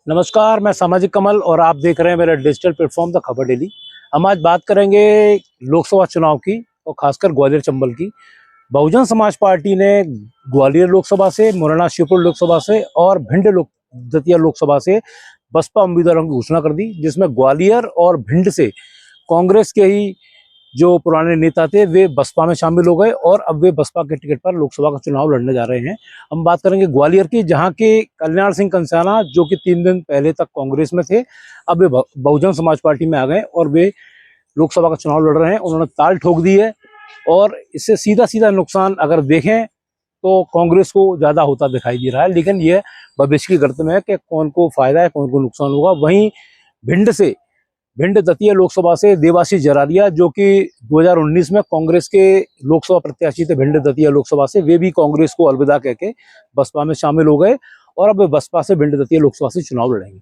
नमस्कार, मैं सामाजिक कमल और आप देख रहे हैं मेरा डिजिटल प्लेटफॉर्म द खबर डेली। हम आज बात करेंगे लोकसभा चुनाव की और खासकर ग्वालियर चंबल की। बहुजन समाज पार्टी ने ग्वालियर लोकसभा से, मुरैना श्योपुर लोकसभा से और भिंड दतिया लोकसभा से बसपा उम्मीदवारों की घोषणा कर दी, जिसमें ग्वालियर और भिंड से कांग्रेस के ही जो पुराने नेता थे वे बसपा में शामिल हो गए और अब वे बसपा के टिकट पर लोकसभा का चुनाव लड़ने जा रहे हैं। हम बात करेंगे ग्वालियर की, जहां के कल्याण सिंह कंसाना जो कि 3 दिन पहले तक कांग्रेस में थे, अब वे बहुजन समाज पार्टी में आ गए और वे लोकसभा का चुनाव लड़ रहे हैं। उन्होंने ताल ठोक दी है और इससे सीधा सीधा नुकसान अगर देखें तो कांग्रेस को ज्यादा होता दिखाई दे रहा है, लेकिन यह भविष्य की गर्त में है कि कौन को फायदा है, कौन को नुकसान होगा। वहीं भिंड दतिया लोकसभा से देवाशीष जरारिया जो कि 2019 में कांग्रेस के लोकसभा प्रत्याशी थे, भिंड दतिया लोकसभा से, वे भी कांग्रेस को अलविदा कहके बसपा में शामिल हो गए और अब वे बसपा से भिंड दतिया लोकसभा से चुनाव लड़ेंगे।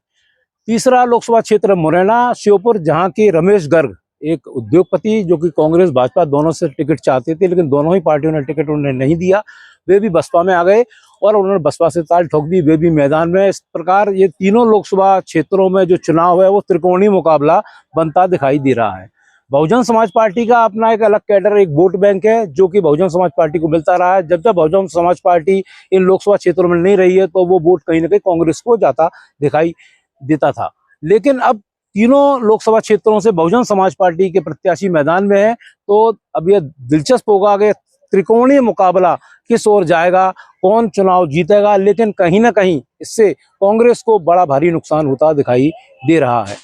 तीसरा लोकसभा क्षेत्र मुरैना श्योपुर, जहां के रमेश गर्ग एक उद्योगपति जो कि कांग्रेस भाजपा दोनों से टिकट चाहते थे, लेकिन दोनों ही पार्टियों ने टिकट उन्हें नहीं दिया, वे भी बसपा में आ गए और उन्होंने बसपा से ताल ठोक दी, वे भी मैदान में। इस प्रकार ये तीनों लोकसभा क्षेत्रों में जो चुनाव है वो त्रिकोणीय मुकाबला बनता दिखाई दे रहा है। बहुजन समाज पार्टी का अपना एक अलग कैडर, एक वोट बैंक है जो कि बहुजन समाज पार्टी को मिलता रहा है। जब जब बहुजन समाज पार्टी इन लोकसभा क्षेत्रों में नहीं रही है तो वो वोट कहीं ना कहीं कांग्रेस को जाता दिखाई देता था, लेकिन अब तीनों लोकसभा क्षेत्रों से बहुजन समाज पार्टी के प्रत्याशी मैदान में है, तो अब यह दिलचस्प होगा कि त्रिकोणीय मुकाबला किस ओर जाएगा, कौन चुनाव जीतेगा। लेकिन कहीं ना कहीं इससे कांग्रेस को बड़ा भारी नुकसान होता दिखाई दे रहा है।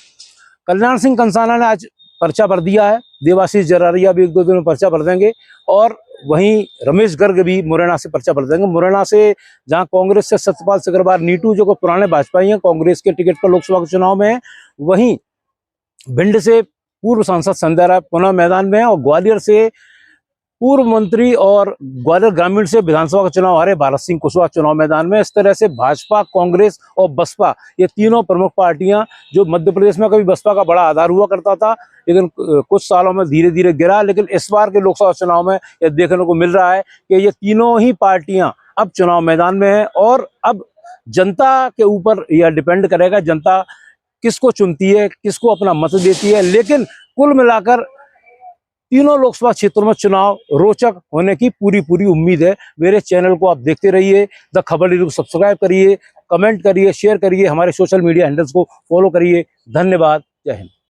कल्याण सिंह कंसाना ने आज पर्चा भर दिया है, देवाशीष जरारिया भी 1-2 दिन में पर्चा भर देंगे और वहीं रमेश गर्ग भी मुरैना से पर्चा भर देंगे। मुरैना से जहां कांग्रेस से सत्यपाल सिकरवार नीटू जो को पुराने भाजपाई हैं, कांग्रेस के टिकट पर लोकसभा के चुनाव में है। वहीं भिंड से पूर्व सांसद संध्या राय पुनः मैदान में है और ग्वालियर से पूर्व मंत्री और ग्वालियर ग्रामीण से विधानसभा का चुनाव हारे भारत सिंह कुशवाहा चुनाव मैदान में। इस तरह से भाजपा, कांग्रेस और बसपा, ये तीनों प्रमुख पार्टियां, जो मध्य प्रदेश में कभी बसपा का बड़ा आधार हुआ करता था लेकिन कुछ सालों में धीरे धीरे गिरा, लेकिन इस बार के लोकसभा चुनाव में यह देखने को मिल रहा है कि ये तीनों ही पार्टियां अब चुनाव मैदान में है और अब जनता के ऊपर यह डिपेंड करेगा, जनता किसको चुनती है, किसको अपना मत देती है। लेकिन कुल मिलाकर तीनों लोकसभा क्षेत्रों में चुनाव रोचक होने की पूरी उम्मीद है। मेरे चैनल को आप देखते रहिए, द खबर डेली को सब्सक्राइब करिए, कमेंट करिए, शेयर करिए, हमारे सोशल मीडिया हैंडल्स को फॉलो करिए। धन्यवाद, जय हिंद।